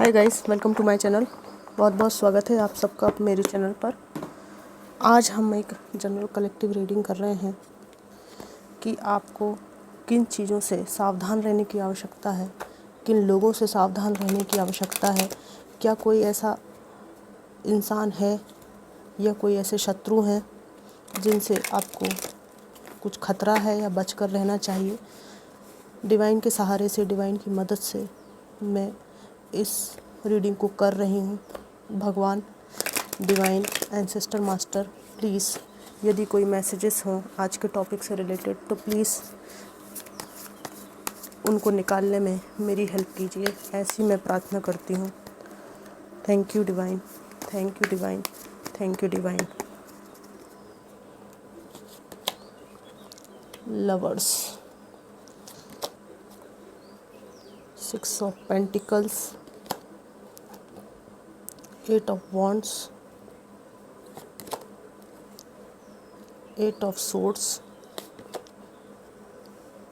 Hi guys, welcome to my channel. बहुत बहुत स्वागत है आप सबका मेरे चैनल पर। आज हम एक जनरल कलेक्टिव रीडिंग कर रहे हैं कि आपको किन चीज़ों से सावधान रहने की आवश्यकता है, किन लोगों से सावधान रहने की आवश्यकता है। क्या कोई ऐसा इंसान है या कोई ऐसे शत्रु हैं जिनसे आपको कुछ खतरा है या बचकर रहना चाहिए। डिवाइन के सहारे से, डिवाइन की मदद से मैं इस रीडिंग को कर रही हूँ। भगवान, डिवाइन, एंसेस्टर, मास्टर, प्लीज़ यदि कोई मैसेजेस हों आज के टॉपिक से रिलेटेड तो प्लीज़ उनको निकालने में मेरी हेल्प कीजिए, ऐसी मैं प्रार्थना करती हूँ। Thank you divine, thank you divine, thank you divine. Lovers, 6 of Pentacles, 8 of Wands, 8 of Swords,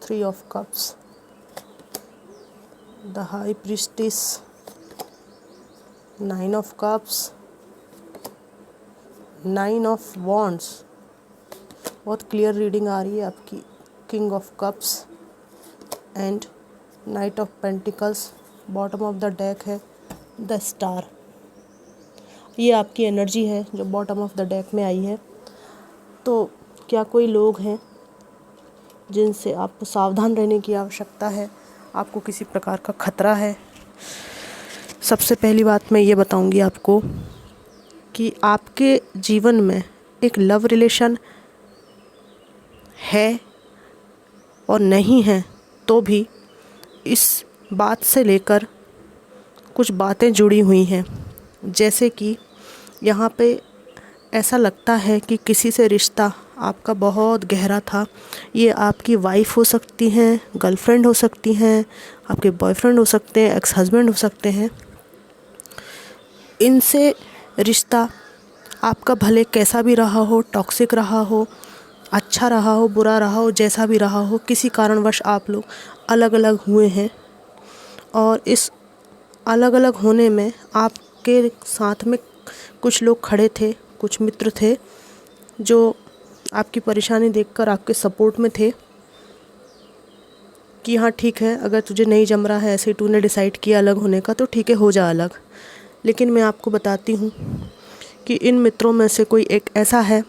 3 of Cups, the High Priestess, 9 of Cups, 9 of Wands। बहुत क्लियर रीडिंग आ रही है आपकी। King of cups and night of pentacles. Bottom of the deck है the star. ये आपकी energy है जो bottom of the deck में आई है। तो क्या कोई लोग हैं जिनसे आपको सावधान रहने की आवश्यकता है, आपको किसी प्रकार का खतरा है। सबसे पहली बात मैं ये बताऊंगी आपको कि आपके जीवन में एक लव रिलेशन है और नहीं है तो भी इस बात से लेकर कुछ बातें जुड़ी हुई हैं। जैसे कि यहाँ पे ऐसा लगता है कि किसी से रिश्ता आपका बहुत गहरा था। ये आपकी वाइफ हो सकती हैं, गर्लफ्रेंड हो सकती हैं, आपके बॉयफ्रेंड हो सकते हैं, एक्स हस्बैंड हो सकते हैं। इनसे रिश्ता आपका भले कैसा भी रहा हो, टॉक्सिक रहा हो, अच्छा रहा हो, बुरा रहा हो, जैसा भी रहा हो, किसी कारणवश आप लोग अलग अलग हुए हैं। और इस अलग अलग होने में आपके साथ में कुछ लोग खड़े थे, कुछ मित्र थे जो आपकी परेशानी देखकर आपके सपोर्ट में थे कि हाँ ठीक है, अगर तुझे नहीं जम रहा है, ऐसे तूने डिसाइड किया अलग होने का तो ठीक है, हो जा अलग। लेकिन मैं आपको बताती हूँ कि इन मित्रों में से कोई एक ऐसा है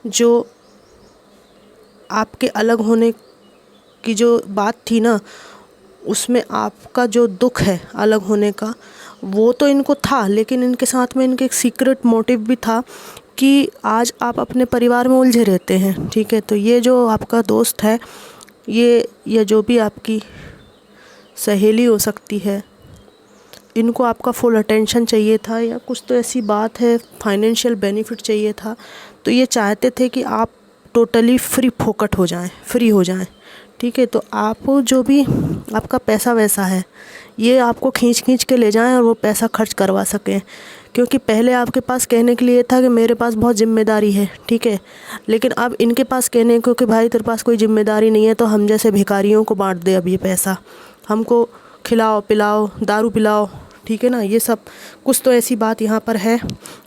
जो आपके अलग होने की जो बात थी ना, उसमें आपका जो दुख है अलग होने का वो तो इनको था, लेकिन इनके साथ में इनके एक सीक्रेट मोटिव भी था कि आज आप अपने परिवार में उलझे रहते हैं। ठीक है, तो ये जो आपका दोस्त है, ये जो भी आपकी सहेली हो सकती है, इनको आपका फुल अटेंशन चाहिए था या कुछ तो ऐसी बात है, फाइनेंशियल बेनिफिट चाहिए था। तो ये चाहते थे कि आप टोटली फ्री फोकट हो जाएं, फ्री हो जाएं। ठीक है, तो आप जो भी आपका पैसा वैसा है ये आपको खींच खींच के ले जाएं और वो पैसा खर्च करवा सकें। क्योंकि पहले आपके पास कहने के लिए था कि मेरे पास बहुत जिम्मेदारी है, ठीक है, लेकिन अब इनके पास कहने को कि भाई तेरे पास कोई जिम्मेदारी नहीं है तो हम जैसे भिखारियों को बांट दे अब ये पैसा, हमको खिलाओ पिलाओ, दारू पिलाओ। ठीक है ना, ये सब कुछ तो ऐसी बात यहाँ पर है।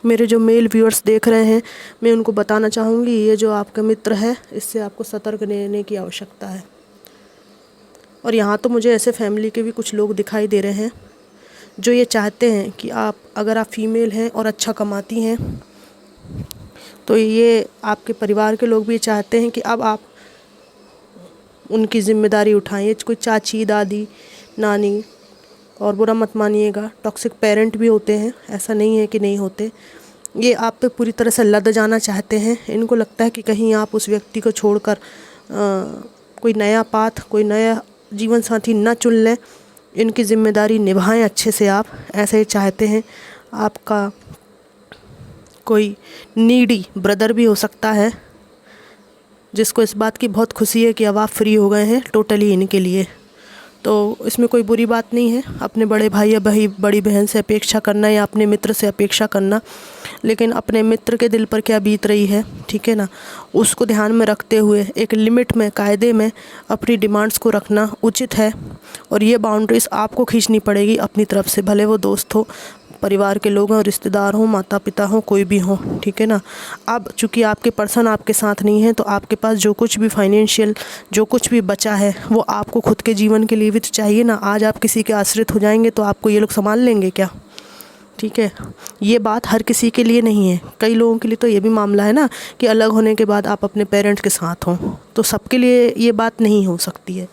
मेरे जो मेल व्यूअर्स देख रहे हैं, मैं उनको बताना चाहूँगी ये जो आपका मित्र है इससे आपको सतर्क रहने की आवश्यकता है। और यहाँ तो मुझे ऐसे फैमिली के भी कुछ लोग दिखाई दे रहे हैं जो ये चाहते हैं कि अगर आप फीमेल हैं और अच्छा कमाती हैं तो ये आपके परिवार के लोग भी चाहते हैं कि अब आप उनकी ज़िम्मेदारी उठाएं। ये कोई चाची, दादी, नानी, और बुरा मत मानिएगा, टॉक्सिक पेरेंट भी होते हैं, ऐसा नहीं है कि नहीं होते। ये आप पे पूरी तरह से लद जाना चाहते हैं। इनको लगता है कि कहीं आप उस व्यक्ति को छोड़कर कोई नया पाथ, कोई नया जीवन साथी न चुन लें, इनकी ज़िम्मेदारी निभाएं अच्छे से। आप ऐसे चाहते हैं। आपका कोई नीडी ब्रदर भी हो सकता है जिसको इस बात की बहुत खुशी है कि अब आप फ्री हो गए हैं टोटली इनके लिए। तो इसमें कोई बुरी बात नहीं है अपने बड़े भाई या बड़ी बहन से अपेक्षा करना या अपने मित्र से अपेक्षा करना, लेकिन अपने मित्र के दिल पर क्या बीत रही है, ठीक है ना, उसको ध्यान में रखते हुए एक लिमिट में, कायदे में अपनी डिमांड्स को रखना उचित है। और ये बाउंड्रीज़ आपको खींचनी पड़ेगी अपनी तरफ से, भले वो दोस्त हो, परिवार के लोग हों, रिश्तेदार हों, माता पिता हों, कोई भी हो, ठीक है ना। अब चूँकि आपके पर्सन आपके साथ नहीं है, तो आपके पास जो कुछ भी फाइनेंशियल जो कुछ भी बचा है वो आपको खुद के जीवन के लिए भी तो चाहिए ना। आज आप किसी के आश्रित हो जाएंगे तो आपको ये लोग संभाल लेंगे क्या? ठीक है, ये बात हर किसी के लिए नहीं है। कई लोगों के लिए तो ये भी मामला है ना कि अलग होने के बाद आप अपने पेरेंट्स के साथ हों, तो सबके लिए ये बात नहीं हो सकती है।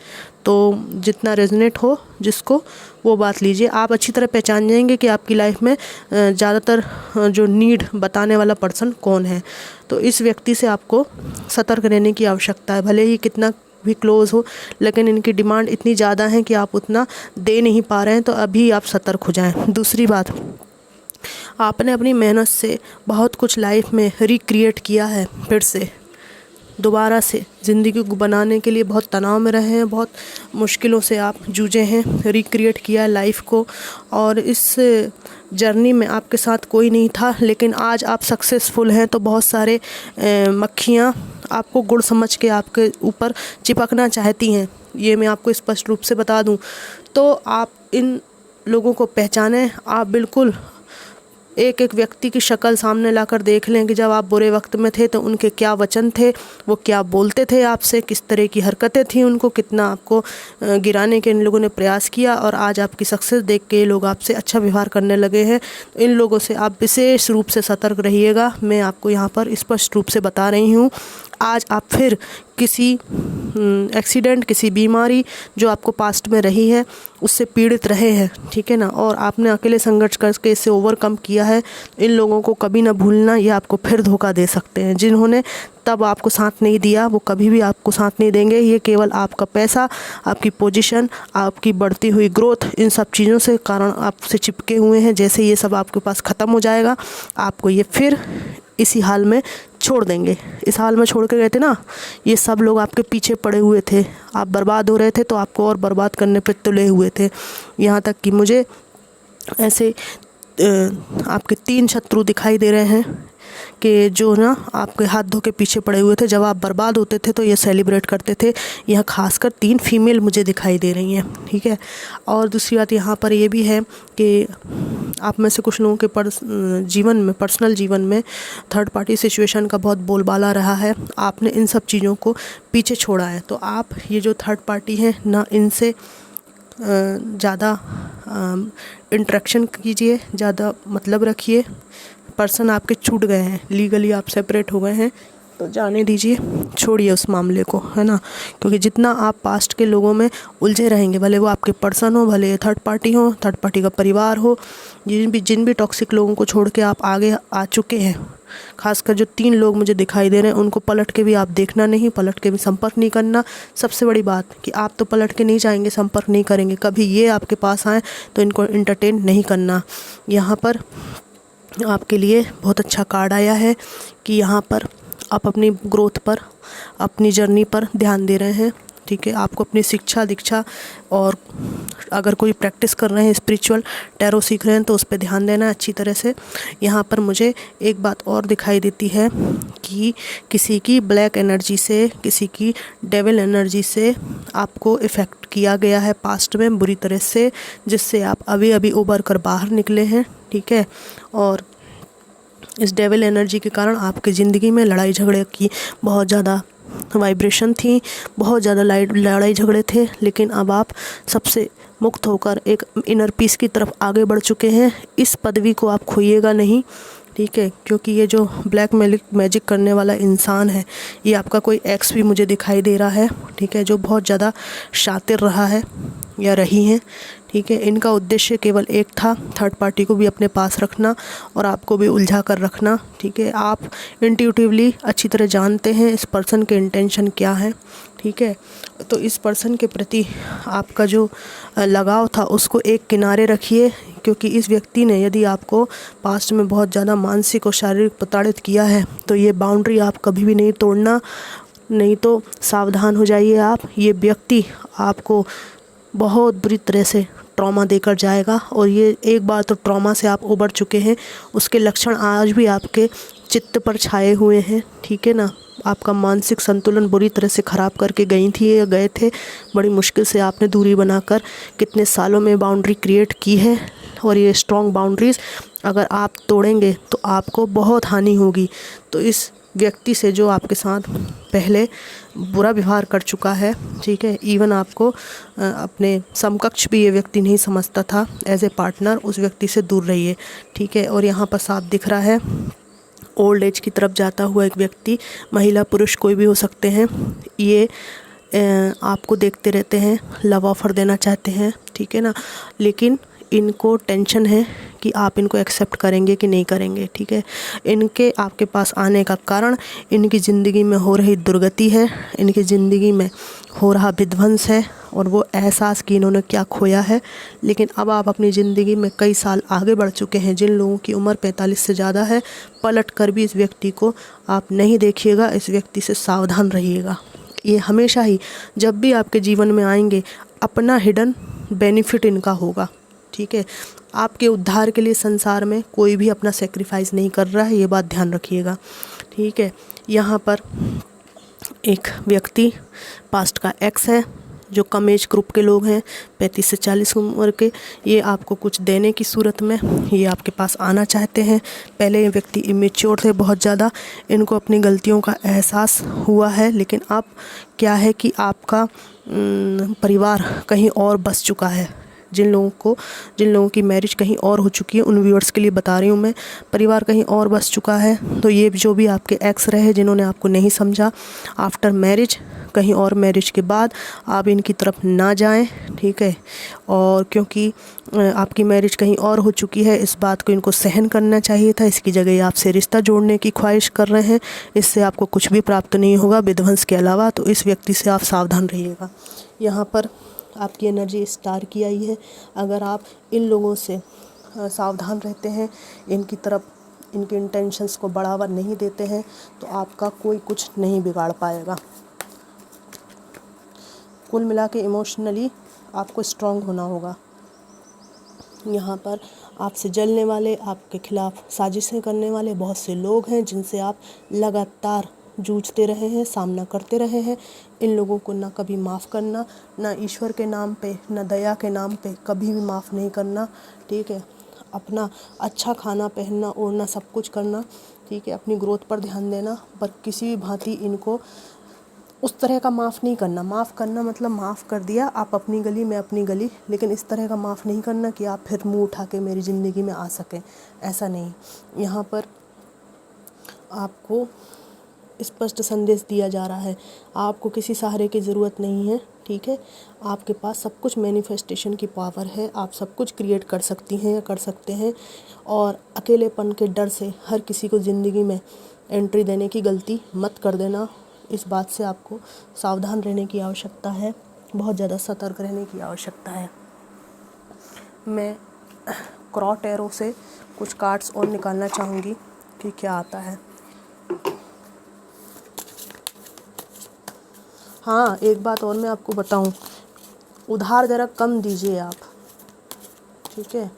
तो जितना रेजोनेट हो जिसको वो बात लीजिए। आप अच्छी तरह पहचान जाएंगे कि आपकी लाइफ में ज़्यादातर जो नीड बताने वाला पर्सन कौन है। तो इस व्यक्ति से आपको सतर्क रहने की आवश्यकता है। भले ही कितना भी क्लोज़ हो, लेकिन इनकी डिमांड इतनी ज़्यादा है कि आप उतना दे नहीं पा रहे हैं, तो अभी आप सतर्क हो जाएं। दूसरी बात, आपने अपनी मेहनत से बहुत कुछ लाइफ में रिक्रिएट किया है, फिर से दोबारा से ज़िंदगी को बनाने के लिए बहुत तनाव में रहे हैं, बहुत मुश्किलों से आप जूझे हैं, रिक्रिएट किया है लाइफ को। और इस जर्नी में आपके साथ कोई नहीं था, लेकिन आज आप सक्सेसफुल हैं, तो बहुत सारे मक्खियाँ आपको गुड़ समझ के आपके ऊपर चिपकना चाहती हैं। ये मैं आपको स्पष्ट रूप से बता दूं। तो आप इन लोगों को पहचानें। आप बिल्कुल एक एक व्यक्ति की शक्ल सामने लाकर देख लें कि जब आप बुरे वक्त में थे तो उनके क्या वचन थे, वो क्या बोलते थे आपसे, किस तरह की हरकतें थी उनको, कितना आपको गिराने के इन लोगों ने प्रयास किया, और आज आपकी सक्सेस देख के ये लोग आपसे अच्छा व्यवहार करने लगे हैं। तो इन लोगों से आप विशेष रूप से सतर्क रहिएगा। मैं आपको यहाँ पर स्पष्ट रूप से बता रही हूँ। आज आप फिर किसी एक्सीडेंट, किसी बीमारी जो आपको पास्ट में रही है उससे पीड़ित रहे हैं, ठीक है ना, और आपने अकेले संघर्ष करके इसे ओवरकम किया है। इन लोगों को कभी ना भूलना, ये आपको फिर धोखा दे सकते हैं। जिन्होंने तब आपको साथ नहीं दिया वो कभी भी आपको साथ नहीं देंगे। ये केवल आपका पैसा, आपकी पोजीशन, आपकी बढ़ती हुई ग्रोथ, इन सब चीज़ों से कारण आपसे चिपके हुए हैं। जैसे ये सब आपके पास ख़त्म हो जाएगा, आपको ये फिर इसी हाल में छोड़ देंगे। इस हाल में छोड़ के गए थे ना, ये सब लोग आपके पीछे पड़े हुए थे, आप बर्बाद हो रहे थे तो आपको और बर्बाद करने पे तुले हुए थे। यहाँ तक कि मुझे ऐसे आपके 3 शत्रु दिखाई दे रहे हैं कि जो ना आपके हाथ धो के पीछे पड़े हुए थे। जब आप बर्बाद होते थे तो ये सेलिब्रेट करते थे। यहाँ खासकर 3 फीमेल मुझे दिखाई दे रही हैं, ठीक है। और दूसरी बात यहाँ पर ये भी है कि आप में से कुछ लोगों के जीवन में, पर्सनल जीवन में थर्ड पार्टी सिचुएशन का बहुत बोलबाला रहा है। आपने इन सब चीज़ों को पीछे छोड़ा है। तो आप ये जो थर्ड पार्टी हैं ना, इनसे ज़्यादा इंटरेक्शन कीजिए, ज़्यादा मतलब रखिए। पर्सन आपके छूट गए हैं, लीगली आप सेपरेट हो गए हैं, तो जाने दीजिए, छोड़िए उस मामले को, है ना। क्योंकि जितना आप पास्ट के लोगों में उलझे रहेंगे, भले वो आपके पर्सन हो, भले थर्ड पार्टी हो, थर्ड पार्टी का परिवार हो, जिन भी टॉक्सिक लोगों को छोड़ के आप आगे आ चुके हैं, खासकर जो 3 लोग मुझे दिखाई दे रहे हैं, उनको पलट के भी आप देखना नहीं, पलट के भी संपर्क नहीं करना। सबसे बड़ी बात कि आप तो पलट के नहीं जाएंगे, संपर्क नहीं करेंगे, कभी ये आपके पास आए तो इनको इंटरटेन नहीं करना। यहाँ पर आपके लिए बहुत अच्छा कार्ड आया है कि यहाँ पर आप अपनी ग्रोथ पर, अपनी जर्नी पर ध्यान दे रहे हैं, ठीक है। आपको अपनी शिक्षा दीक्षा, और अगर कोई प्रैक्टिस कर रहे हैं, स्पिरिचुअल टैरो सीख रहे हैं, तो उस पर ध्यान देना अच्छी तरह से। यहाँ पर मुझे एक बात और दिखाई देती है कि किसी की ब्लैक एनर्जी से, किसी की डेविल एनर्जी से आपको इफ़ेक्ट किया गया है पास्ट में बुरी तरह से, जिससे आप अभी उबर कर बाहर निकले हैं, ठीक है। और इस डेविल एनर्जी के कारण आपकी ज़िंदगी में लड़ाई झगड़े की बहुत ज़्यादा वाइब्रेशन थी, बहुत ज़्यादा लड़ाई झगड़े थे, लेकिन अब आप सबसे मुक्त होकर एक इनर पीस की तरफ आगे बढ़ चुके हैं। इस पदवी को आप खोइएगा नहीं, ठीक है। क्योंकि ये जो ब्लैक मैजिक करने वाला इंसान है, ये आपका कोई एक्स भी मुझे दिखाई दे रहा है, ठीक है, जो बहुत ज़्यादा शातिर रहा है या रही हैं, ठीक है। इनका उद्देश्य केवल एक था, थर्ड पार्टी को भी अपने पास रखना और आपको भी उलझा कर रखना, ठीक है। आप इंट्यूटिवली अच्छी तरह जानते हैं इस पर्सन के इंटेंशन क्या है, ठीक है। तो इस पर्सन के प्रति आपका जो लगाव था उसको एक किनारे रखिए, क्योंकि इस व्यक्ति ने यदि आपको पास्ट में बहुत ज़्यादा मानसिक और शारीरिक प्रताड़ित किया है, तो ये बाउंड्री आप कभी भी नहीं तोड़ना, नहीं तो सावधान हो जाइए आप। ये व्यक्ति आपको बहुत बुरी तरह से ट्रॉमा देकर जाएगा, और ये एक बार तो ट्रॉमा से आप उबर चुके हैं, उसके लक्षण आज भी आपके चित्त पर छाए हुए हैं, ठीक है ना। आपका मानसिक संतुलन बुरी तरह से ख़राब करके गई थी या गए थे। बड़ी मुश्किल से आपने दूरी बनाकर कितने सालों में बाउंड्री क्रिएट की है, और ये स्ट्रॉन्ग बाउंड्रीज़ अगर आप तोड़ेंगे तो आपको बहुत हानि होगी। तो इस व्यक्ति से जो आपके साथ पहले बुरा व्यवहार कर चुका है, ठीक है, इवन आपको अपने समकक्ष भी ये व्यक्ति नहीं समझता था एज ए पार्टनर, उस व्यक्ति से दूर रहिए, ठीक है। और यहाँ पर साफ दिख रहा है ओल्ड एज की तरफ जाता हुआ एक व्यक्ति, महिला पुरुष कोई भी हो सकते हैं। ये आपको देखते रहते हैं, लव ऑफ़र देना चाहते हैं, ठीक है ना, लेकिन इनको टेंशन है कि आप इनको एक्सेप्ट करेंगे कि नहीं करेंगे, ठीक है। इनके आपके पास आने का कारण इनकी ज़िंदगी में हो रही दुर्गति है, इनकी ज़िंदगी में हो रहा विध्वंस है, और वो एहसास कि इन्होंने क्या खोया है। लेकिन अब आप अपनी ज़िंदगी में कई साल आगे बढ़ चुके हैं। जिन लोगों की उम्र 45 से ज़्यादा है, पलट कर भी इस व्यक्ति को आप नहीं देखिएगा, इस व्यक्ति से सावधान रहिएगा। ये हमेशा ही जब भी आपके जीवन में आएंगे, अपना हिडन बेनिफिट इनका होगा, ठीक है। आपके उद्धार के लिए संसार में कोई भी अपना सेक्रीफाइस नहीं कर रहा है, ये बात ध्यान रखिएगा, ठीक है। यहाँ पर एक व्यक्ति पास्ट का एक्स है, जो कम एज ग्रुप के लोग हैं, 35 से 40 उम्र के, ये आपको कुछ देने की सूरत में ये आपके पास आना चाहते हैं। पहले ये व्यक्ति इमेच्योर थे बहुत ज़्यादा, इनको अपनी गलतियों का एहसास हुआ है, लेकिन अब क्या है कि आपका परिवार कहीं और बस चुका है। जिन लोगों की मैरिज कहीं और हो चुकी है, उन व्यूअर्स के लिए बता रही हूँ मैं, परिवार कहीं और बस चुका है। तो ये जो भी आपके एक्स रहे जिन्होंने आपको नहीं समझा, आफ्टर मैरिज, कहीं और मैरिज के बाद आप इनकी तरफ ना जाएं, ठीक है। और क्योंकि आपकी मैरिज कहीं और हो चुकी है, इस बात को इनको सहन करना चाहिए था। इसकी जगह ये आपसे रिश्ता जोड़ने की ख्वाहिश कर रहे हैं। इससे आपको कुछ भी प्राप्त नहीं होगा विध्वंस के अलावा। तो इस व्यक्ति से आप सावधान रहिएगा। यहाँ पर आपकी एनर्जी स्टार की आई है। अगर आप इन लोगों से सावधान रहते हैं, इनकी तरफ इनके इंटेंशंस को बढ़ावा नहीं देते हैं, तो आपका कोई कुछ नहीं बिगाड़ पाएगा। कुल मिला के इमोशनली आपको स्ट्रांग होना होगा। यहाँ पर आपसे जलने वाले, आपके खिलाफ साजिशें करने वाले बहुत से लोग हैं, जिनसे आप लगातार जूझते रहे हैं, सामना करते रहे हैं। इन लोगों को ना कभी माफ़ करना, ना ईश्वर के नाम पे, ना दया के नाम पे कभी भी माफ़ नहीं करना, ठीक है। अपना अच्छा खाना, पहनना, ओढ़ना, सब कुछ करना, ठीक है। अपनी ग्रोथ पर ध्यान देना, पर किसी भी भांति इनको उस तरह का माफ़ नहीं करना। माफ़ करना मतलब माफ़ कर दिया, आप अपनी गली मैं अपनी गली, लेकिन इस तरह का माफ़ नहीं करना कि आप फिर मुंह उठा के मेरी ज़िंदगी में आ सकें, ऐसा नहीं। यहाँ पर आपको स्पष्ट संदेश दिया जा रहा है, आपको किसी सहारे की ज़रूरत नहीं है, ठीक है। आपके पास सब कुछ मैनिफेस्टेशन की पावर है, आप सब कुछ क्रिएट कर सकती हैं या कर सकते हैं। और अकेलेपन के डर से हर किसी को ज़िंदगी में एंट्री देने की गलती मत कर देना। इस बात से आपको सावधान रहने की आवश्यकता है, बहुत ज़्यादा सतर्क रहने की आवश्यकता है। मैं क्रॉट एरो से कुछ कार्ड्स और निकालना चाहूँगी कि क्या आता है। हाँ, एक बात और मैं आपको बताऊँ, उधार ज़रा कम दीजिए आप, ठीक है,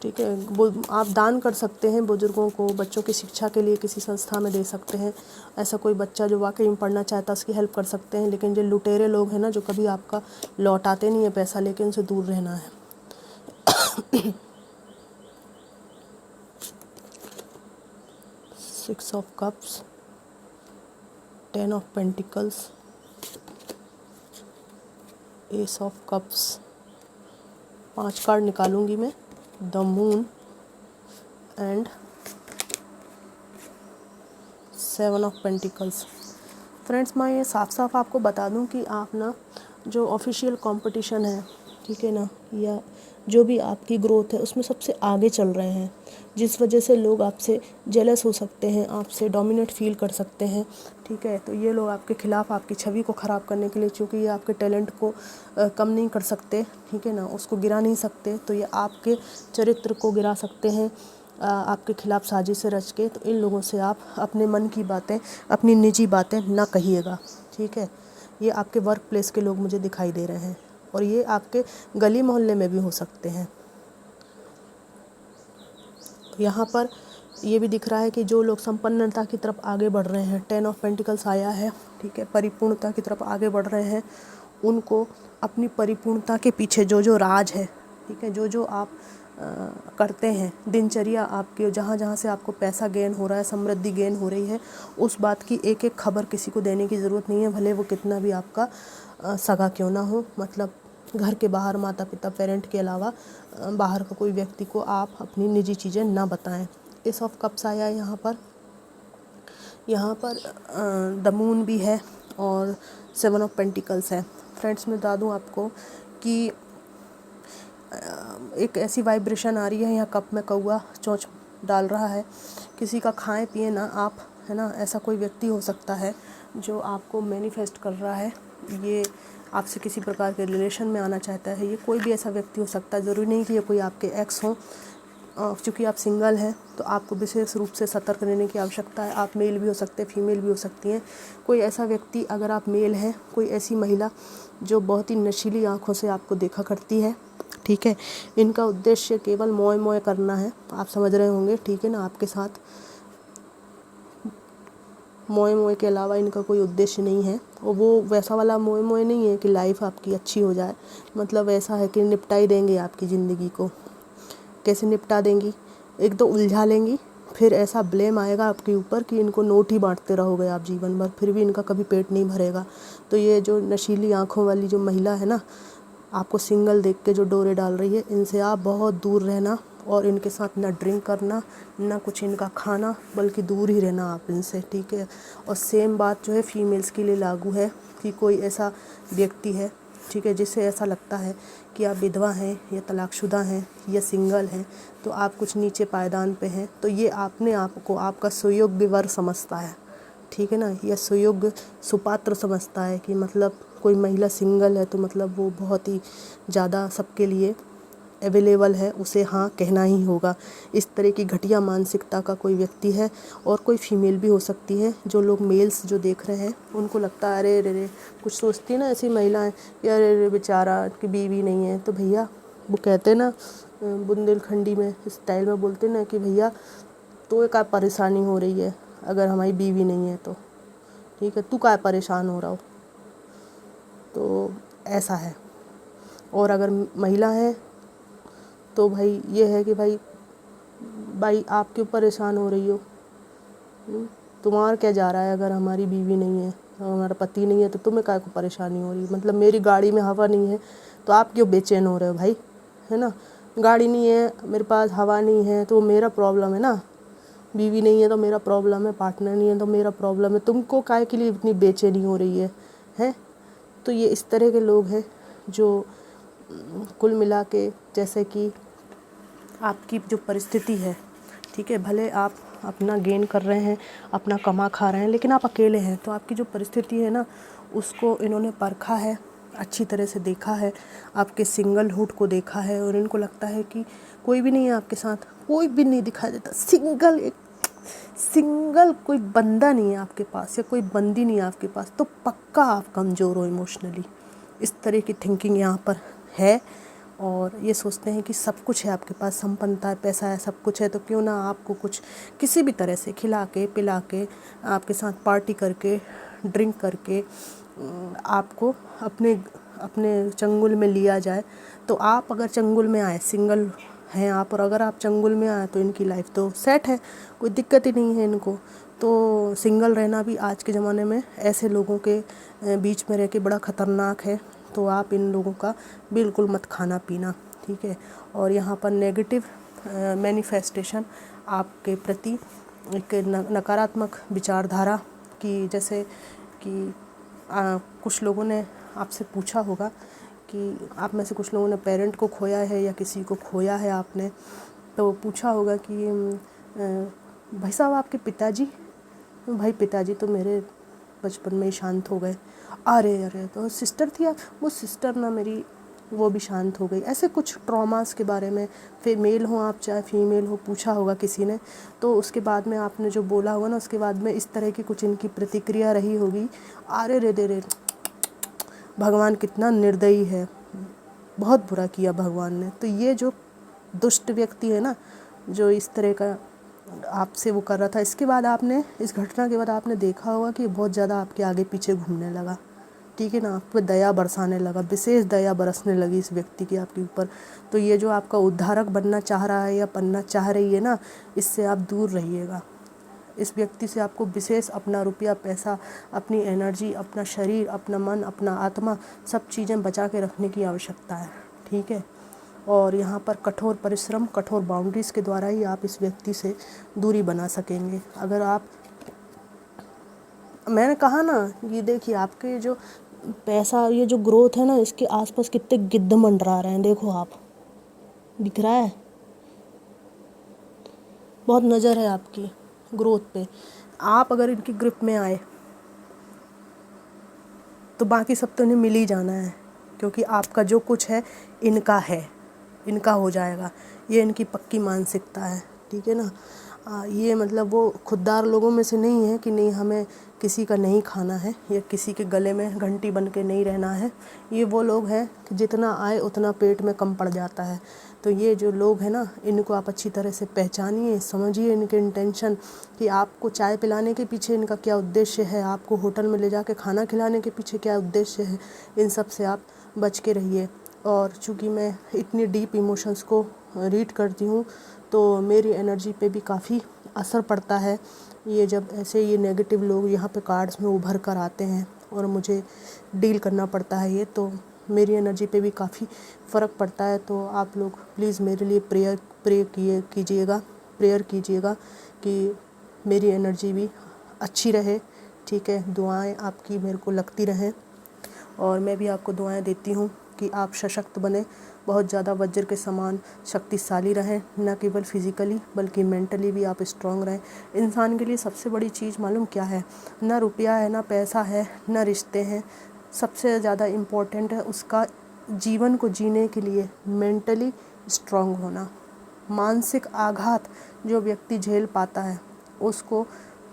ठीक है। वो आप दान कर सकते हैं, बुजुर्गों को, बच्चों की शिक्षा के लिए किसी संस्था में दे सकते हैं। ऐसा कोई बच्चा जो वाकई में पढ़ना चाहता है, उसकी हेल्प कर सकते हैं। लेकिन जो लुटेरे लोग हैं ना, जो कभी आपका लौटाते नहीं है पैसा, लेकिन उनसे दूर रहना है। Six of cups, 10 of pentacles, ace of cups. 5 card निकालूंगी मैं, the moon and 7 of pentacles. Friends, मैं ये साफ साफ आपको बता दूं कि आप ना जो ऑफिशियल कंपटीशन है, ठीक है ना, या जो भी आपकी ग्रोथ है, उसमें सबसे आगे चल रहे हैं, जिस वजह से लोग आपसे जेलस हो सकते हैं, आपसे डोमिनेट फील कर सकते हैं, ठीक है। तो ये लोग आपके खिलाफ आपकी छवि को ख़राब करने के लिए, चूँकि ये आपके टैलेंट को कम नहीं कर सकते, ठीक है ना, उसको गिरा नहीं सकते, तो ये आपके चरित्र को गिरा सकते हैं आपके खिलाफ साजिशें रच के। तो इन लोगों से आप अपने मन की बातें, अपनी निजी बातें ना कहिएगा, ठीक है। ये आपके वर्क प्लेस के लोग मुझे दिखाई दे रहे हैं, और ये आपके गली मोहल्ले में भी हो सकते हैं। यहाँ पर ये भी दिख रहा है कि जो लोग संपन्नता की तरफ आगे बढ़ रहे हैं, 10 ऑफ पेंटिकल्स आया है, ठीक है, परिपूर्णता की तरफ आगे बढ़ रहे हैं, उनको अपनी परिपूर्णता के पीछे जो जो राज है, ठीक है, जो जो आप करते हैं, दिनचर्या आपके, जहाँ जहाँ से आपको पैसा गेन हो रहा है, समृद्धि गेन हो रही है, उस बात की एक एक खबर किसी को देने की ज़रूरत नहीं है, भले वो कितना भी आपका सगा क्यों ना हो। मतलब घर के बाहर माता पिता पेरेंट के अलावा बाहर का कोई व्यक्ति को आप अपनी निजी चीज़ें ना बताएं। एस ऑफ कप्स आया है यहाँ पर द मून भी है और 7 ऑफ पेंटिकल्स है। फ्रेंड्स, मैं बता दूँ आपको कि एक ऐसी वाइब्रेशन आ रही है, यहाँ कप में कौवा चोंच डाल रहा है, किसी का खाएं पिए ना आप, है ना, ऐसा कोई व्यक्ति हो सकता है जो आपको मैनिफेस्ट कर रहा है, ये आपसे किसी प्रकार के रिलेशन में आना चाहता है। ये कोई भी ऐसा व्यक्ति हो सकता है, ज़रूरी नहीं कि ये कोई आपके एक्स हो। चूँकि आप सिंगल हैं तो आपको विशेष रूप से सतर्क रहने की आवश्यकता है। आप मेल भी हो सकते हैं, फीमेल भी हो सकती हैं। कोई ऐसा व्यक्ति, अगर आप मेल हैं, कोई ऐसी महिला जो बहुत ही नशीली आँखों से आपको देखा करती है, ठीक है, इनका उद्देश्य केवल मोए मोए करना है, आप समझ रहे होंगे, ठीक है ना, आपके साथ मोए मोए के अलावा इनका कोई उद्देश्य नहीं है। और वो वैसा वाला मोए मोए नहीं है कि लाइफ आपकी अच्छी हो जाए, मतलब ऐसा है कि निपटा ही देंगे आपकी ज़िंदगी को। कैसे निपटा देंगी? एक तो उलझा लेंगी, फिर ऐसा ब्लेम आएगा आपके ऊपर कि इनको नोट ही बांटते रहोगे आप जीवन भर, फिर भी इनका कभी पेट नहीं भरेगा। तो ये जो नशीली आँखों वाली जो महिला है ना, आपको सिंगल देख के जो डोरे डाल रही है, इनसे आप बहुत दूर रहना और इनके साथ ना ड्रिंक करना, ना कुछ इनका खाना, बल्कि दूर ही रहना आप इनसे, ठीक है। और सेम बात जो है फीमेल्स के लिए लागू है कि कोई ऐसा व्यक्ति है, ठीक है, जिससे ऐसा लगता है कि आप विधवा हैं या तलाकशुदा हैं या सिंगल हैं, तो आप कुछ नीचे पायदान पे हैं, तो ये आपने आपको आपका सुयोग्य वर समझता है, ठीक है ना, या सुयोग्य सुपात्र समझता है कि मतलब कोई महिला सिंगल है तो मतलब वो बहुत ही ज़्यादा सबके लिए अवेलेबल है, उसे हाँ कहना ही होगा। इस तरह की घटिया मानसिकता का कोई व्यक्ति है। और कोई फीमेल भी हो सकती है। जो लोग मेल्स जो देख रहे हैं उनको लगता है अरे रे रे, कुछ सोचती है ना ऐसी महिलाएं कि अरे रे बेचारा की बीवी नहीं है, तो भैया वो कहते हैं ना बुंदेलखंडी में स्टाइल में बोलते ना कि भैया तो क्या परेशानी हो रही है अगर हमारी बीवी नहीं है तो, ठीक है, तू क्या परेशान हो रहा हो। तो ऐसा है। और अगर महिला है तो भाई ये है कि भाई आप क्यों परेशान हो रही हो, तुम्हारा क्या जा रहा है, अगर हमारी बीवी नहीं है, हमारा पति नहीं है, तो तुम्हें क्या को परेशानी हो रही है। मतलब मेरी गाड़ी में हवा नहीं है तो आप क्यों बेचैन हो रहे हो भाई, है ना। गाड़ी नहीं है मेरे पास, हवा नहीं है, तो मेरा प्रॉब्लम है ना। बीवी नहीं है तो मेरा प्रॉब्लम है, पार्टनर नहीं है तो मेरा प्रॉब्लम है, तुमको काय के लिए इतनी बेचैनी हो रही है, हैं। तो ये इस तरह के लोग हैं जो कुल मिला के, जैसे कि आपकी जो परिस्थिति है, ठीक है, भले आप अपना गेन कर रहे हैं, अपना कमा खा रहे हैं, लेकिन आप अकेले हैं, तो आपकी जो परिस्थिति है ना, उसको इन्होंने परखा है, अच्छी तरह से देखा है, आपके सिंगलहुड को देखा है, और इनको लगता है कि कोई भी नहीं है आपके साथ, कोई भी नहीं दिखाई देता, सिंगल कोई बंदा नहीं है आपके पास, या कोई बंदी नहीं है आपके पास, तो पक्का आप कमज़ोर हो इमोशनली। इस तरह की थिंकिंग यहाँ पर है। और ये सोचते हैं कि सब कुछ है आपके पास, संपन्नता है, पैसा है, सब कुछ है, तो क्यों ना आपको कुछ किसी भी तरह से खिला के पिला के, आपके साथ पार्टी करके, ड्रिंक करके आपको अपने अपने चंगुल में लिया जाए। तो आप अगर चंगुल में आए, सिंगल हैं आप, और अगर आप चंगुल में आए तो इनकी लाइफ तो सेट है, कोई दिक्कत ही नहीं है इनको। तो सिंगल रहना भी आज के ज़माने में ऐसे लोगों के बीच में रह के बड़ा ख़तरनाक है। तो आप इन लोगों का बिल्कुल मत खाना पीना, ठीक है। और यहाँ पर नेगेटिव मैनिफेस्टेशन आपके प्रति एक नकारात्मक विचारधारा की, जैसे कि कुछ लोगों ने आपसे पूछा होगा कि आप में से कुछ लोगों ने पेरेंट को खोया है या किसी को खोया है आपने, तो पूछा होगा कि भाई साहब आपके पिताजी, भाई पिताजी तो मेरे बचपन में ही शांत हो गए। अरे तो सिस्टर थी आप, वो सिस्टर ना मेरी वो भी शांत हो गई। ऐसे कुछ ट्रॉमास के बारे में, फिर मेल हो आप चाहे फीमेल हो, पूछा होगा किसी ने, तो उसके बाद में आपने जो बोला होगा ना, उसके बाद में इस तरह की कुछ इनकी प्रतिक्रिया रही होगी, अरे रे भगवान कितना निर्दयी है, बहुत बुरा किया भगवान ने। तो ये जो दुष्ट व्यक्ति है ना, जो इस तरह का आपसे वो कर रहा था। इसके बाद आपने, इस घटना के बाद आपने देखा होगा कि बहुत ज़्यादा आपके आगे पीछे घूमने लगा, ठीक है ना, आप पे दया बरसाने लगा, विशेष दया बरसने लगी इस व्यक्ति की आपके ऊपर। तो ये जो आपका उद्धारक बनना चाह रहा है या बनना चाह रही है ना, इससे आप दूर रहिएगा। इस व्यक्ति से आपको विशेष अपना रुपया, पैसा, अपनी एनर्जी, अपना शरीर, अपना मन, अपना आत्मा, सब चीज़ें बचा के रखने की आवश्यकता है, ठीक है। और यहाँ पर कठोर परिश्रम, कठोर बाउंड्रीज़ के द्वारा ही आप इस व्यक्ति से दूरी बना सकेंगे। अगर आप, मैंने कहा ना, ये देखिए आपके जो पैसा, ये जो ग्रोथ है ना, इसके आसपास कितने गिद्ध मंडरा रहे हैं, देखो आप, दिख रहा है, बहुत नज़र है आपकी ग्रोथ पे। आप अगर इनकी ग्रिप में आए तो बाकी सब तो इन्हें मिल ही जाना है, क्योंकि आपका जो कुछ है, इनका हो जाएगा। ये इनकी पक्की मानसिकता है, ठीक है ना। ये मतलब वो खुददार लोगों में से नहीं है कि नहीं हमें किसी का नहीं खाना है या किसी के गले में घंटी बन के नहीं रहना है। ये वो लोग हैं कि जितना आए उतना पेट में कम पड़ जाता है। तो ये जो लोग हैं ना, इनको आप अच्छी तरह से पहचानिए, समझिए इनके इंटेंशन, कि आपको चाय पिलाने के पीछे इनका क्या उद्देश्य है, आपको होटल में ले जाके खाना खिलाने के पीछे क्या उद्देश्य है। इन सब से आप बच के रहिए। और चूँकि मैं इतनी डीप इमोशंस को रीड करती हूँ तो मेरी एनर्जी पे भी काफ़ी असर पड़ता है। ये जब ऐसे ये नेगेटिव लोग यहाँ पे कार्ड्स में उभर कर आते हैं और मुझे डील करना पड़ता है ये, तो मेरी एनर्जी पे भी काफ़ी फ़र्क पड़ता है। तो आप लोग प्लीज़ मेरे लिए प्रेयर कीजिएगा कि मेरी एनर्जी भी अच्छी रहे, ठीक है। दुआएं आपकी मेरे को लगती रहें और मैं भी आपको दुआएं देती हूँ कि आप सशक्त बने, बहुत ज़्यादा वज्र के समान शक्तिशाली रहें, न केवल फिज़िकली बल्कि मेंटली भी आप स्ट्रांग रहें। इंसान के लिए सबसे बड़ी चीज़ मालूम क्या है? ना रुपया है, ना पैसा है, ना रिश्ते हैं। सबसे ज़्यादा इम्पोर्टेंट है उसका जीवन को जीने के लिए मेंटली स्ट्रांग होना। मानसिक आघात जो व्यक्ति झेल पाता है उसको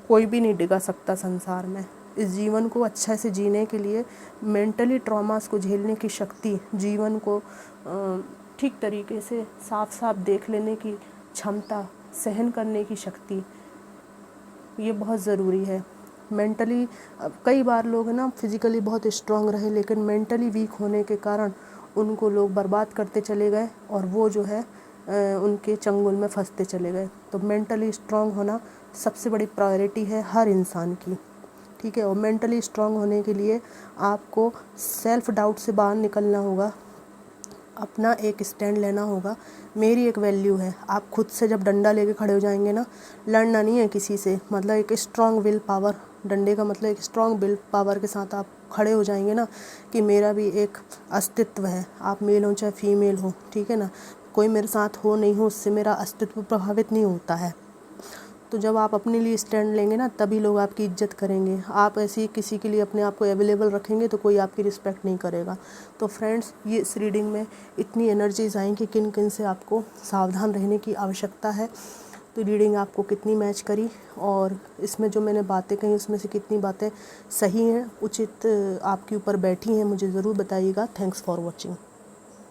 कोई भी नहीं डिगा सकता संसार में। इस जीवन को अच्छे से जीने के लिए मेंटली ट्रॉमास को झेलने की शक्ति, जीवन को ठीक तरीके से साफ साफ देख लेने की क्षमता, सहन करने की शक्ति, ये बहुत ज़रूरी है। मेंटली कई बार लोग ना फिज़िकली बहुत स्ट्रांग रहे लेकिन मेंटली वीक होने के कारण उनको लोग बर्बाद करते चले गए और वो जो है उनके चंगुल में फंसते चले गए। तो मेंटली स्ट्रांग होना सबसे बड़ी प्रायोरिटी है हर इंसान की, ठीक है। और मेंटली स्ट्रांग होने के लिए आपको सेल्फ डाउट से बाहर निकलना होगा, अपना एक स्टैंड लेना होगा। मेरी एक वैल्यू है, आप खुद से जब डंडा लेके खड़े हो जाएंगे ना, लड़ना नहीं है किसी से, मतलब एक स्ट्रांग विल पावर, डंडे का मतलब एक स्ट्रांग विल पावर के साथ आप खड़े हो जाएंगे ना कि मेरा भी एक अस्तित्व है। आप मेल हो चाहे फीमेल हो, ठीक है ना, कोई मेरे साथ हो नहीं हो उससे मेरा अस्तित्व प्रभावित नहीं होता है। तो जब आप अपने लिए स्टैंड लेंगे ना तभी लोग आपकी इज्जत करेंगे। आप ऐसे ही किसी के लिए अपने आप को अवेलेबल रखेंगे तो कोई आपकी रिस्पेक्ट नहीं करेगा। तो फ्रेंड्स, ये इस रीडिंग में इतनी एनर्जीज आई कि किन किन से आपको सावधान रहने की आवश्यकता है। तो रीडिंग आपको कितनी मैच करी और इसमें जो मैंने बातें कही उसमें से कितनी बातें सही हैं, उचित आपके ऊपर बैठी हैं, मुझे ज़रूर बताइएगा। Thanks for watching.